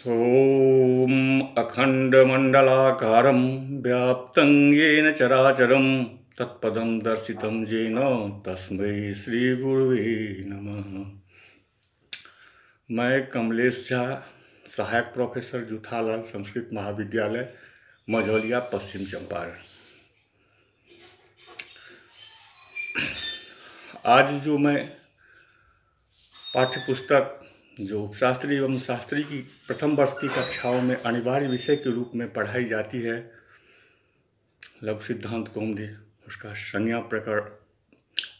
ॐ अखण्डमण्डलाकारं व्याप्तं येन चराचरं तत्पदं दर्शितं येन तस्मै श्रीगुरुवे नमः। मैं कमलेश झा, सहायक प्रोफेसर जूथालाल संस्कृत महाविद्यालय मझौलिया, पश्चिम चंपारण। आज जो मैं पाठ्यपुस्तक जो उपशास्त्री एवं शास्त्री की प्रथम वर्ष की कक्षाओं में अनिवार्य विषय के रूप में पढ़ाई जाती है, लघु सिद्धांत कौमुदी, उसका संज्ञा प्रकरण,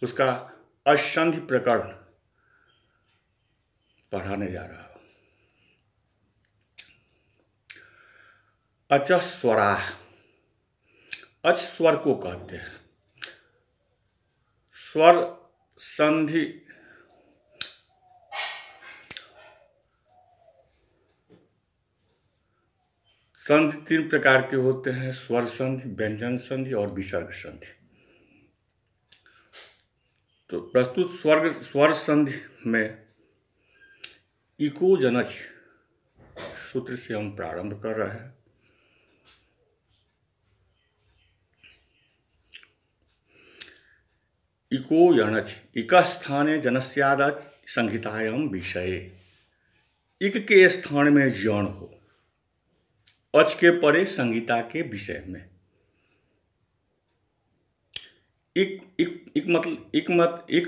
उसका असंधि प्रकरण पढ़ाने जा रहा हूँ। अच स्वरा, अच स्वर को कहते हैं। स्वर संधि संधि तीन प्रकार के होते हैं: स्वर संधि, व्यंजन संधि और विसर्ग संधि। तो प्रस्तुत स्वर संधि में इको जनच सूत्र से हम प्रारंभ कर रहे हैं। इको यणच, इक स्थाने जनस्यादच संहितायाम विषये। इक के स्थान में यण हो, अच के परे संहिता के विषय में। इक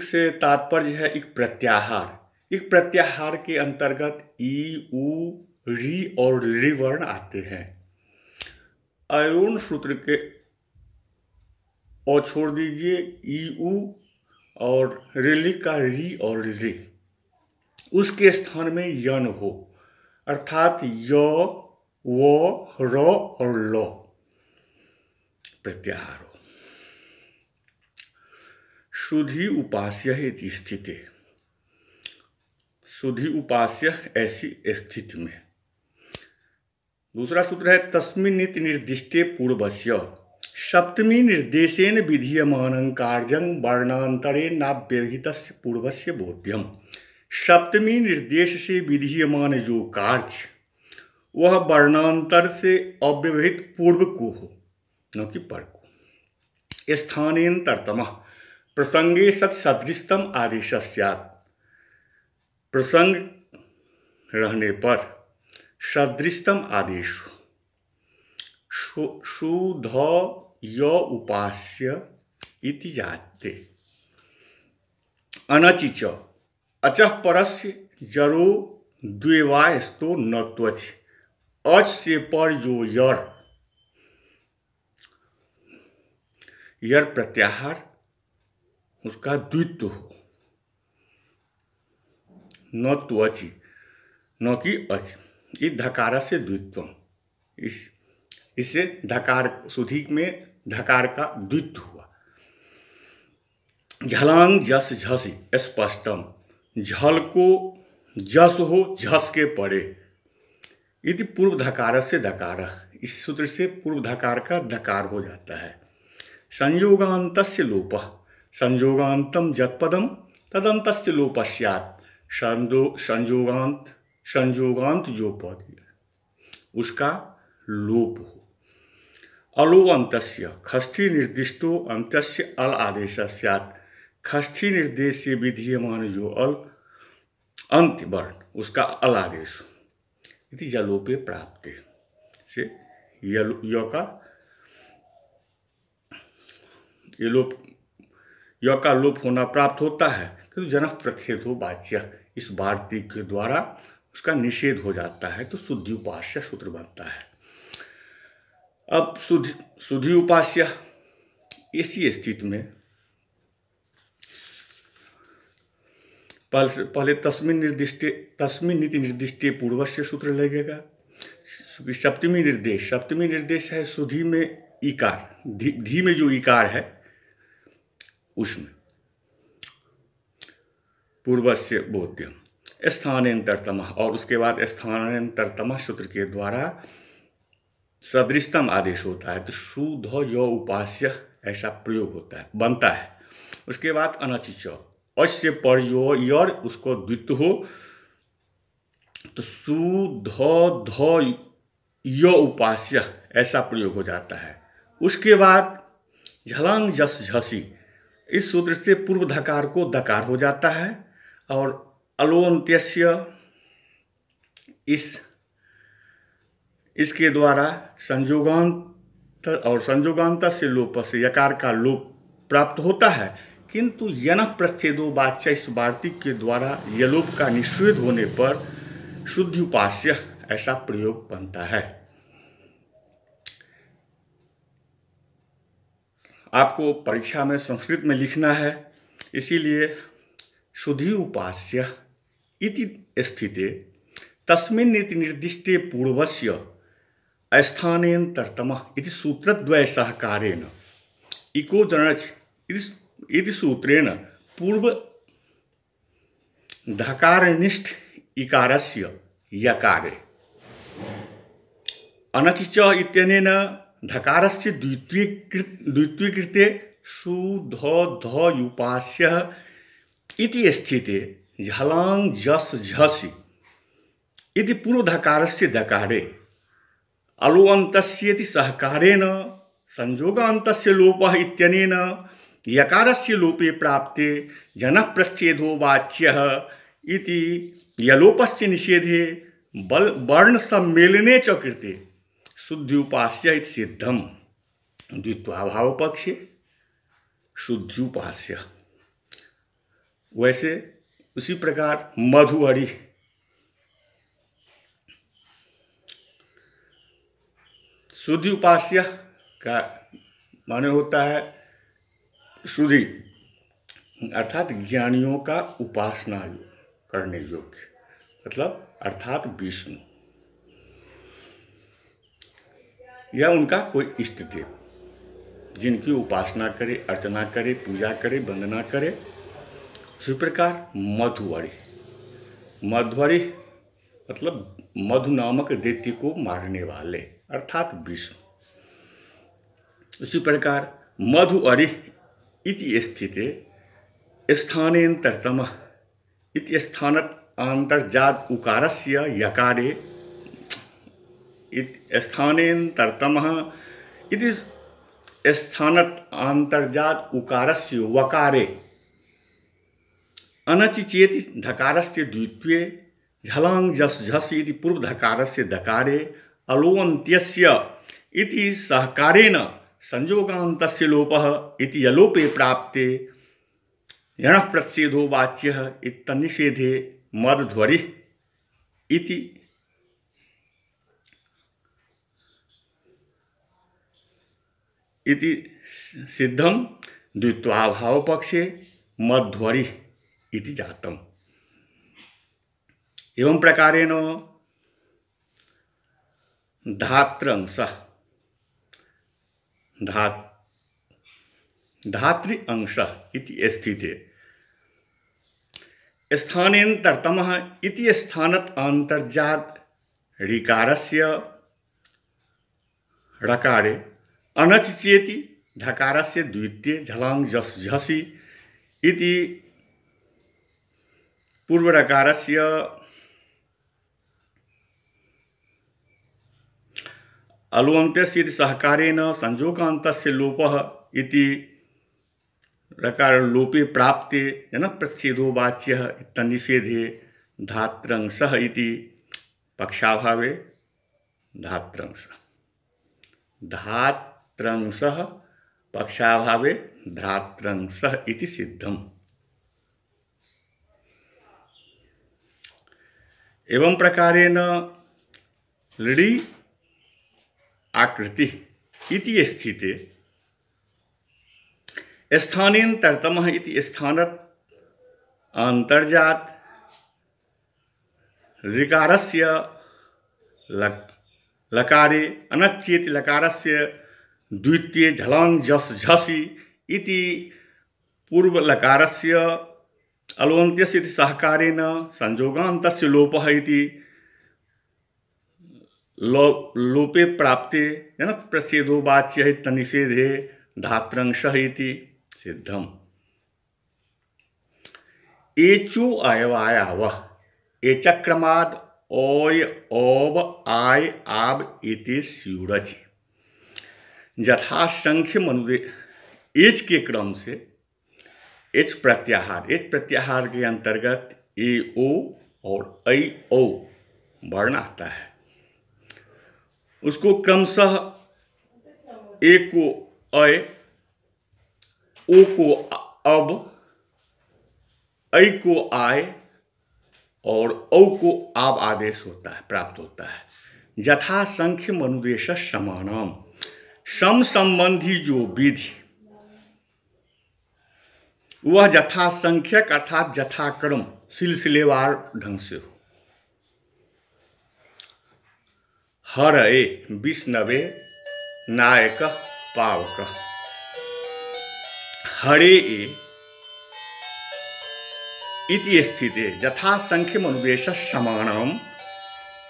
से तात्पर्य है इक प्रत्याहार। इक प्रत्याहार के अंतर्गत ई, उ, री और ऋ वर्ण आते हैं। अयोन सूत्र के और छोड़ दीजिए, ई, उ और ऋ का री और ऋ, उसके स्थान में यन हो, अर्थात य, वो, रो और लो प्रत्याहार हो। शुद्धि उपास्य इति स्थिते, शुद्धि उपास्य ऐसी स्थिति में। दूसरा सूत्र है तस्मिन् निति निर्दिष्टे पूर्वस्य सप्तमी निर्देशेन विधीयमानं कार्यं वर्णांतरेण नाव्यवहितस्य पूर्वस्य बोध्यम। सप्तमी निर्देश से विधीयमान जो कार्य वह वर्णांतर से अव्यवहित पूर्व को हो, न कि पर को। स्थानेन्तरतमः प्रसंगे सत् सदृशतम आदेश स्यात्, प्रसंग रहने पर सदृशतम आदेश शुद्ध य उपास्य इति जाते। अनचिच अचः परस्य जरो द्वेवायस्तो न त्वच, अच से पर जो यर प्रत्याहार उसका द्वित्व हो, न त्वचि, न कि अच। इस धकार से द्वित्व, इससे धकार सुधि में धकार का द्वित्व हुआ। झलांग जस झसी स्पष्टम, झल को जस हो झस के परे। इति पूर्व धकार से धकार, इस सूत्र से पूर्व धकार का धकार हो जाता है। संयोगान्तस्य लोपः, संयोगान्तम जत्पदम तदन्तस्य लोपः स्यात्। संयोगांत जो पद उसका लोप हो। अलो अंतस्य खष्ठी निर्दिष्टो अंत्यस्य अल आदेश स्यात्। खष्ठी निर्देश से विधीयमान जो अल अंत वर्ण उसका अल आदेश हो। इति जलोपे प्राप्ते से य का लोप होना प्राप्त होता है, किंतु जनः प्रच्छेदो वाच्य, इस भारती के द्वारा उसका निषेध हो जाता है, तो शुद्धि उपास्य सूत्र बनता है। अब शुद्धि उपास्य इसी स्थिति में पहले तस्मिन् नीति निर्दिष्टे पूर्वस्य सूत्र लगेगा। सप्तमी निर्देश है शुद्धि में इकार, धी में जो इकार है उसमें पूर्वस्य बोध्यम। स्थानेन्तरतमः, और उसके बाद स्थानेन्तरतमः सूत्र के द्वारा सदृशतम आदेश होता है, तो शुद्ध य उपास्य ऐसा प्रयोग होता है, बनता है। उसके बाद अनचिच, अस्य पर यो यर उसको द्वित्व हो, तो सु ध ध य उपास्य ऐसा प्रयोग हो जाता है। उसके बाद झलांग जस झसी, इस सूत्र से पूर्व धकार को दकार हो जाता है और अलोन्त्यस्य इसके द्वारा संयोगांत और संयोगांत से लोप से यकार का लोप प्राप्त होता है, किंतु यनः प्रच्छेदो वाच्य इस वार्तिक के द्वारा यलोप का निषेध होने पर शुद्धि उपास्य ऐसा प्रयोग बनता है। आपको परीक्षा में संस्कृत में लिखना है, इसीलिए शुद्धि उपास्य इति स्थिते तस्मिन् इति निर्दिष्टे पूर्वस्य स्थानेन्तरतमः इति सूत्रद्वय सहकारेण इको जनच इति सूत्रेण पूर्व धकारनिष्ठ इकारस्य यकारे अनचि च इत्यनेन धकारस्य द्वित्वीकृते सु ध ध युपास्यः इति स्थिते झलांग जस झसि इति पूर्व धकारस्य दकारे अलोअन्तस्येति सहकारेण संयोगान्तस्य लोपः इत्यनेन यकारस्य लोपे प्राप्ते जनः प्रच्छेदो वाच्यः इति यलोपस्य निषेधे वर्ण सम्मेलने च कृते शुद्धि उपास्य इति सिद्धम। द्वित्वाभाव पक्षे शुद्धि उपास्य। वैसे उसी प्रकार मधुअरि, शुद्धि उपास्य का माने होता है शुद्धि अर्थात ज्ञानियों का उपासना करने योग्य, मतलब अर्थात विष्णु या उनका कोई इष्ट देव, जिनकी उपासना करे, अर्चना करे, पूजा करे, वंदना करे। उसी प्रकार मधुअरि, मधुअरि मतलब मधु नामक दैत्य को मारने वाले अर्थात विष्णु। उसी प्रकार मधुअरि इति स्थिते स्थानेन्तरतमः इति स्थानत अंतर्जात उकारस्य यकारे इति स्थानेन्तरतमः इति स्थानत अंतर्जात उकारस्य वकारे अनचि चेति धकारस्य द्वित्वे झलांग जस झसि इति पूर्व धकारस्य दकारे अलोअन्त्यस्य इति सहकारेण संयोगान्तस्य लोपः इति यलोपे प्राप्ते यणः प्रच्छेदो वाच्यः इत्यनिषेधे मधुअरि इति सिद्धम। द्वित्वाभाव पक्षे मधुअरि इति जातम्। एवं प्रकारेण धात्रंशः धातृ अंशः इति स्थिते स्थानेन्तरतमः इति स्थानत अंतर्जात ऋकारस्य ऋकारे अनचि चेति धकारस्य द्वितीय झलांग जस झसि इति पूर्व ऋकारस्य अलोअन्त्यस्य सहकारेण संयोगान्तस्य लोपः इति ऋकार लोपे प्राप्ते जनः प्रच्छेदो वाच्यः इत्यनिषेधे धात्रंशः इति पक्षाभावे धात्रंशः, धात्रंशः पक्षाभावे धात्रंशः इति सिद्धम्। एवं प्रकारेण लृडि आकृति इति स्थिते स्थानेन्तरतमः इति स्थानत अंतर्जात ऋकारस्य लकारे अनच्चेति लकारस्य द्वितीय झलांग जस झसि इति पूर्व लकारस्य अलोअन्त्यस्य इति सहकारेण संयोगान्तस्य लोपः इति लोपे प्राप्ते जनः प्रच्छेदो वाच्यः इत्यनिषेधे धात्रंशः इति सिद्धम्। एचो अयवायावः एचक्रमाद् ओय ओब आय आब इति स्युरचि। यथा संख्य मनुदे एच के क्रम से एच प्रत्याहार के अंतर्गत ए ओ और ऐ ओ वर्ण आता है। उसको क्रमशः ए को अय, ओ को अब, ऐ को आय और औ को आब आदेश होता है, प्राप्त होता है। यथा संख्य मनुदेश समानाम, सम संबंधी जो विधि वह यथा संख्यक अर्थात यथाक्रम सिलसिलेवार ढंग से हो। हर ए विष्णवे नायक पावक। हरे ए इति स्थिते यथा संख्य मनुदेश समानम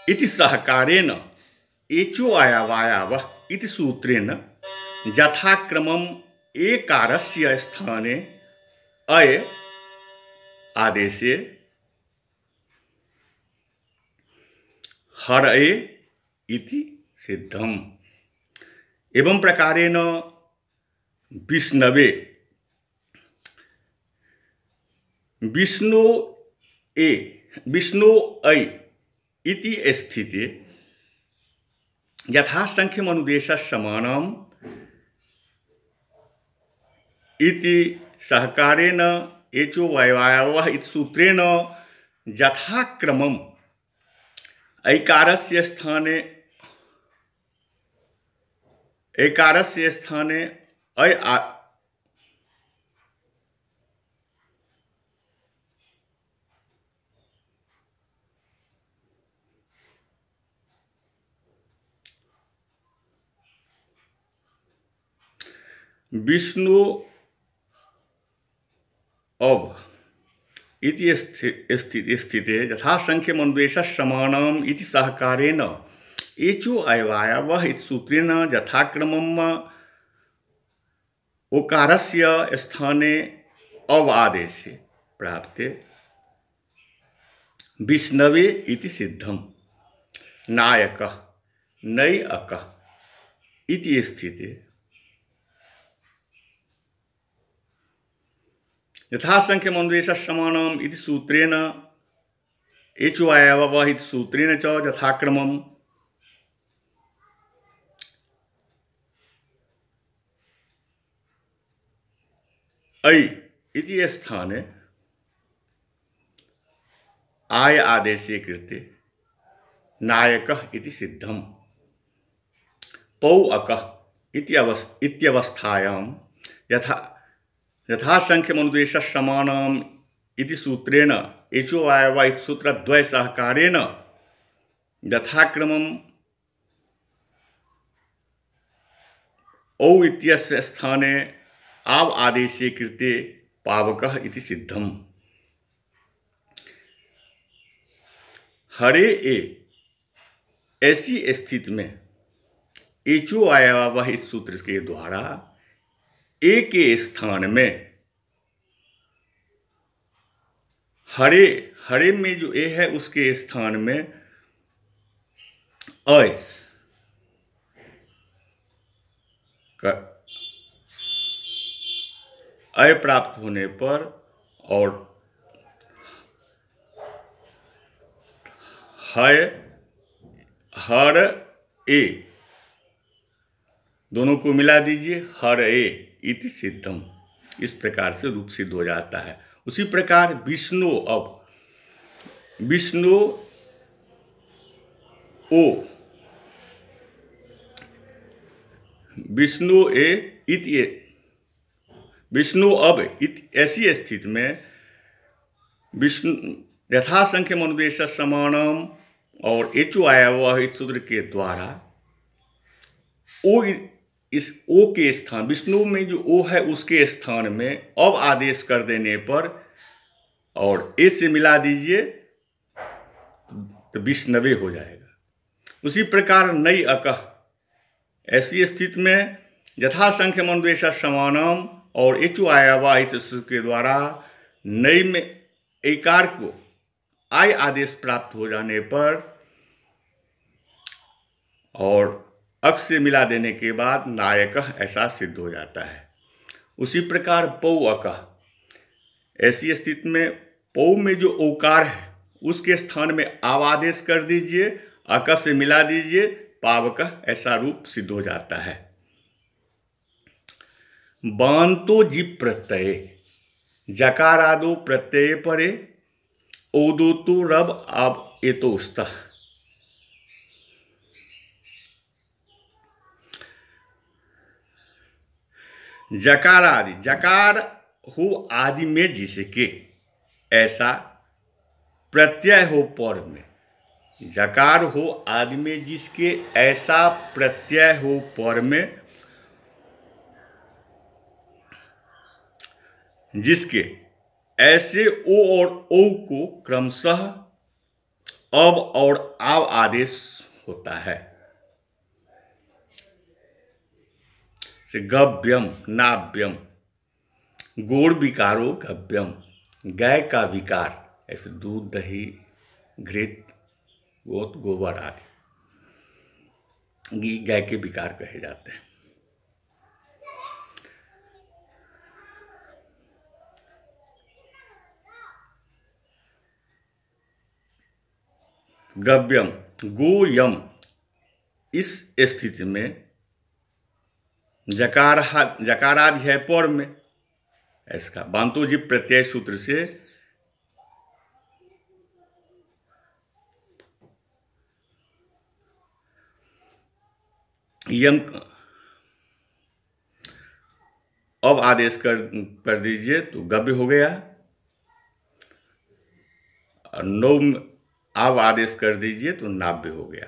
इति सहकारेण एचो आयावायाव इति सूत्रेण यथाक्रमम एकारस्य स्थाने अय आदेशे हर ए इति सिद्धम। एवं प्रकारेण विष्णवे विष्णु ऐ इति स्थिते यथा संख्य मनुदेश समानम इति सहकारेण एचो वायवायवः इति सूत्रेण यथाक्रमम ऐकारस्य स्थाने अय विष्णु अब इति स्थिते यथा संख्य मनुदेश समानम इति सहकारेण एचो अयवायवः इति सूत्रेण यथाक्रमम ओकारस्य स्थाने अव आदेशे प्राप्ते विष्णवे इति सिद्धम। नायक नैअक इति स्थिते यथा संख्य मनुदेश समानम इति सूत्रेण एचो आयावः इति सूत्रेण च यथाक्रमम ऐ इति स्थाने आय आदेशे कृते नायकः इति सिद्धम। पौअकः इत्यवस्थायां यथा संख्य मनुदेश समानम इति सूत्रेण एचो आयवा इति सूत्रद्वय सहकारेण यथाक्रमम औ इत्यस्य स्थाने आव आदेशे कृते पावकः इति सिद्धम। हरे ए ऐसी स्थिति में एचो आयवा इस सूत्र के द्वारा ए के स्थान में हरे में जो ए है उसके स्थान में अय प्राप्त होने पर और हर ए दोनों को मिला दीजिए, हर ए इति सिद्धम। इस प्रकार से रूप सिद्ध हो जाता है। उसी प्रकार विष्णु ओ विष्णु अब ऐसी स्थिति में विष्णु यथा संख्य मनुदेश समानम और एचो आयावः इस सूत्र के द्वारा ओ इस ओ के स्थान विष्णु में जो ओ है उसके स्थान में अब आदेश कर देने पर और ए से मिला दीजिए तो विष्णवे हो जाएगा। उसी प्रकार नई अकः ऐसी स्थिति में यथा संख्य मनुदेश समानम और एचो आयावा के द्वारा नई में एकार को आय आदेश प्राप्त हो जाने पर और अक से मिला देने के बाद नायक ऐसा सिद्ध हो जाता है। उसी प्रकार पौ अक, ऐसी स्थिति में पौ में जो ओकार है उसके स्थान में आवादेश कर दीजिए, अक से मिला दीजिए, पावक ऐसा रूप सिद्ध हो जाता है। बांतो जिप प्रत्यय, जकारादो प्रत्यय परे, ओदो तो रब अब एतोस्त। जकार आदि, जकार हो आदि में जिसके ऐसा प्रत्यय हो पर में, जकार हो आदि में जिसके ऐसा प्रत्यय हो पर में, जिसके ऐसे ओ और औ को क्रमशः अब और आव आदेश होता है। से गव्यम नाव्यम, गोड़ विकारो गव्यम, गाय का विकार, ऐसे दूध दही घृत गोत गोबर आदि गाय के विकार कहे जाते हैं। गव्यम गोयम, इस स्थिति में जकारादि है पर में, इसका बांतोजी प्रत्यय सूत्र से यम अब आदेश कर दीजिए तो गव्य हो गया, और नौ अब आदेश कर दीजिए तो नाव्य हो गया।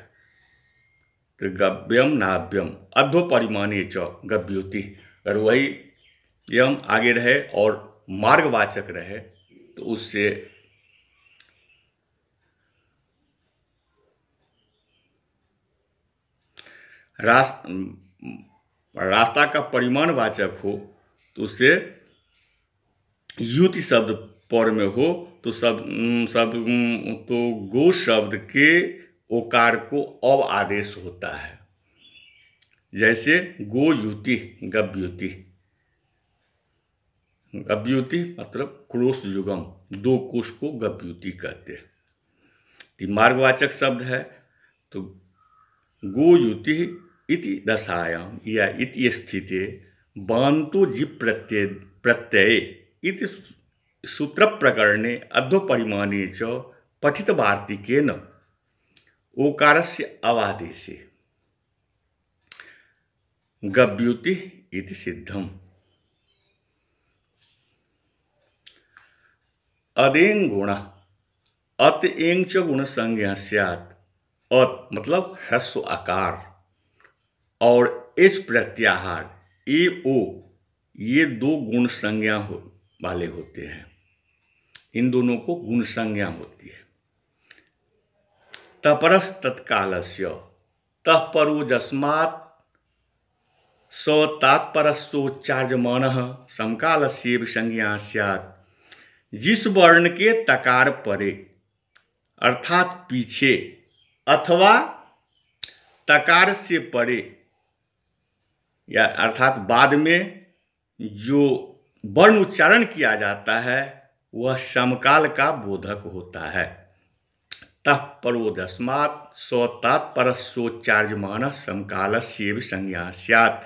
तो गव्यम नाव्यम अध्व परिमाणे च गव्योति, अगर वही यम आगे रहे और मार्गवाचक रहे तो उससे रास्ता का परिमाण वाचक हो तो उससे युति शब्द पर में हो तो तो गो शब्द के ओकार को अव आदेश होता है। जैसे गो युति गव्युति, गव्युति मतलब क्रोश युगम, दो कोश को गव्युति कहते हैं। मार्गवाचक शब्द है तो गो युति इति दशायाम या इति स्थिते बांतो जिप प्रत्यय इति सूत्र प्रकरणे अध्व परिमाणे च पठित वार्तिकेन ओकारस्य अवादेशे गव्युति इति सिद्धम। अदेंग गुण अत एंग च गुण संज्ञा स्यात्, अत मतलब ह्रस्व आकार और एच प्रत्याहार ए ओ, ये दो गुण संज्ञा वाले होते हैं। इन दोनों को गुण संज्ञा होती है। तपरस तत्कालस्य तत्परोजस्मात् स तात्परस्योच्चार्यमानः समकालस्यैव संज्ञा स्यात्। जिस वर्ण के तकार परे अर्थात पीछे अथवा तकार से परे या अर्थात बाद में जो वर्ण उच्चारण किया जाता है वह समकाल का बोधक होता है। तत्परोदस्मात् स्वतात्परस्योच्चार्यमानः समकालस्यैव संज्ञा स्यात्।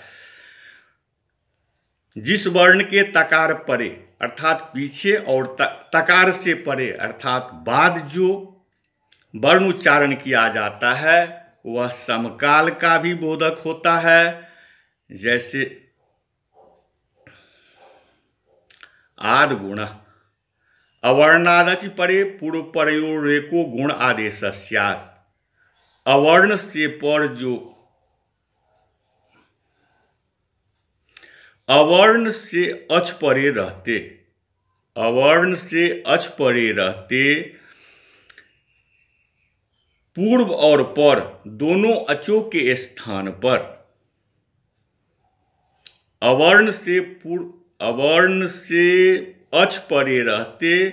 जिस वर्ण के तकार परे अर्थात पीछे और तकार से परे अर्थात बाद जो वर्ण उच्चारण किया जाता है वह समकाल का भी बोधक होता है। जैसे आद गुण अवर्णादचि परे पूर्व परयोरेको गुण आदेश स्यात्। अवर्ण से पर जो अवर्ण से अच परे रहते, अवर्ण से अच परे रहते पूर्व और पर दोनों अचों के स्थान पर अवर्ण से अच परे रहते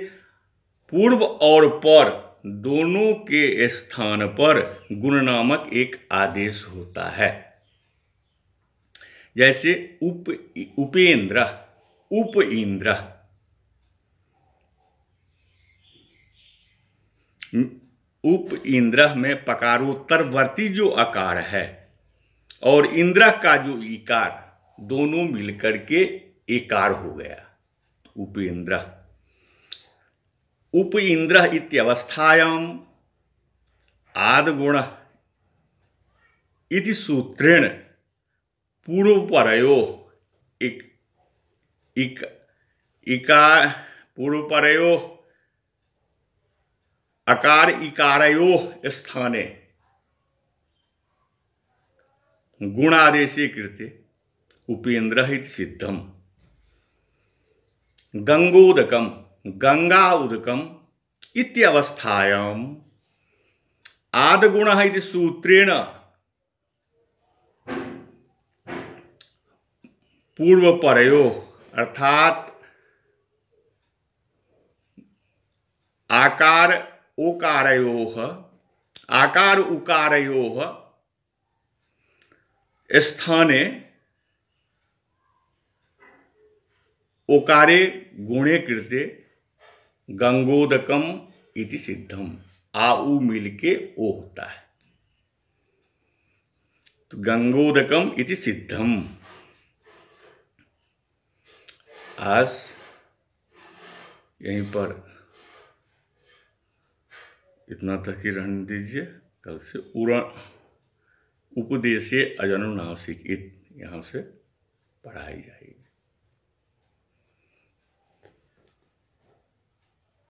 पूर्व और पर दोनों के स्थान पर गुण नामक एक आदेश होता है। जैसे उपेंद्र, उप इंद्र, उप इंद्र में पकारोत्तरवर्ती जो आकार है और इंद्र का जो इकार, दोनों मिलकर के एकार हो गया, उपेंद्र। उप इंद्र इत्यवस्थायाम आद्गुण इति सूत्रेण पूर्वपरयो पूर्वपरयो अकार इकारयो स्थाने गुणादेशे कृते उपेंद्र इति सिद्धम। गंगोदकम, गंगा उदकम इत्यवस्थायाम आद्गुणः इति सूत्रेण पूर्वपरयो अर्थात आकार उकारयोः स्थाने ओकारे गुणे कृते गंगोदकम इति सिद्धम। आ उ मिलके ओ होता है, तो गंगोदकम इति सिद्धम। आज यहीं पर इतना तक ही रहने दीजिए। कल से उपदेशे अजनुनासिक यहाँ से पढ़ाई जाएगी।